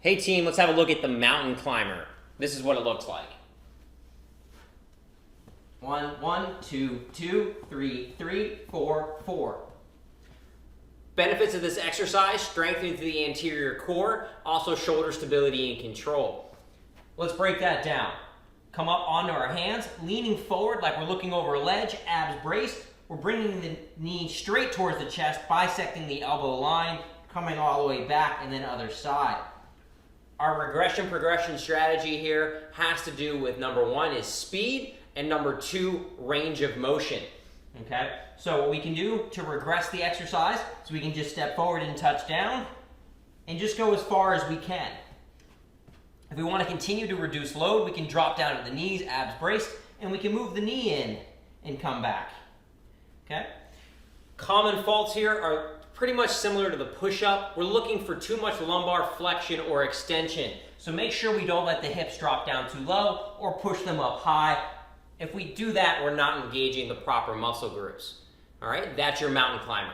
Hey team, let's have a look at the mountain climber. This is what it looks like. 1, 1, 2, 2, 3, 3, 4, 4. Benefits of this exercise: strengthening the anterior core, also shoulder stability and control. Let's break that down. Come up onto our hands, leaning forward like we're looking over a ledge, abs braced. We're bringing the knee straight towards the chest, bisecting the elbow line, coming all the way back, and then other side. Our regression progression strategy here has to do with number 1 is speed, and number 2, range of motion. Okay, so what we can do to regress the exercise is we can just step forward and touch down and just go as far as we can. If we want to continue to reduce load, we can drop down to the knees, abs braced, and we can move the knee in and come back. Okay? Common faults here are pretty much similar to the push-up. We're looking for too much lumbar flexion or extension. So make sure we don't let the hips drop down too low or push them up high. If we do that, we're not engaging the proper muscle groups. All right, that's your mountain climber.